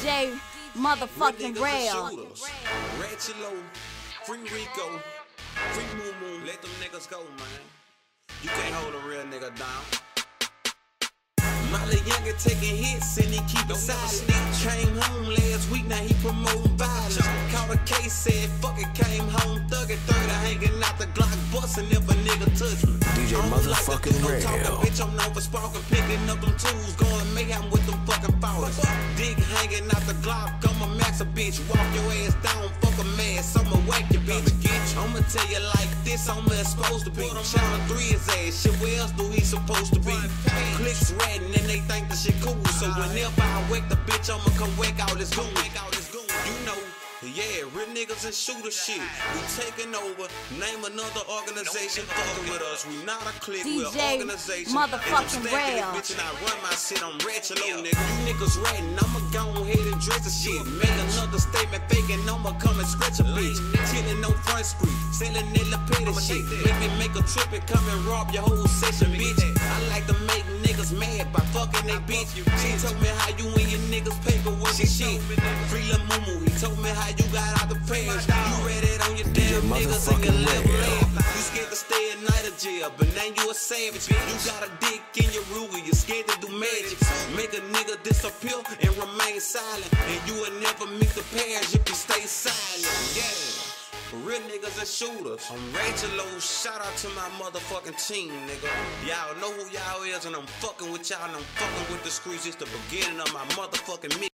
DJ motherfucking Rail. Ratchet Lo, free Rico, free Moo Moo. Let them niggas go, man. You can't hold a real nigga down. Molly Younger taking hits and he keep it silent. Came home last week, now he promoting violence. Caught a case, said fuck it, came home thuggin' 30, hanging out the Glock, bustin' if a nigga touch me. DJ motherfucking Rail. Bitch, I'm known for sparking, picking up them tools, going mayhem with them fucking powers. Dick hanging out the Glock, I'ma max a bitch, walk your ass down, fuck a mask, I'ma whack your bitch. I'ma tell you like this, I'ma expose to be. Channel 3 his ass, shit, where else do he supposed to be? Clicks ratting and they think the shit cool, so whenever I wake the bitch, I'ma come wake out this goon. You know, yeah, real niggas and shooter shit. We taking over, name another organization fucking with us. We not a clique, we an organization. Motherfucking Rail. Bitch, and I run my shit on Ratchet Lo, nigga. You niggas ratting, I'ma go ahead and dress the shit. Make another statement faking, I'ma come and scratch a bitch. Chillin' on Front Street, selling that lapetta shit. Make a trip and come and rob your whole session, bitch. I like to make niggas mad by fucking they bitch. She told me how you and your niggas paperwork and shit. Free Lil Moo Moo, he told me how you got out the pants. You read it on your damn niggas and your left leg. You scared to stay at night of jail, but now you a savage. You got a dick in your Ruger, you scared to do magic. Make a nigga disappear and remain silent, and you will never meet the pairs if you stay silent. Yeah. Real niggas and shooters. I'm Ratchet Lo, shout out to my motherfucking team, nigga. Y'all know who y'all is, and I'm fucking with y'all, and I'm fucking with the streets. It's the beginning of my motherfucking mission.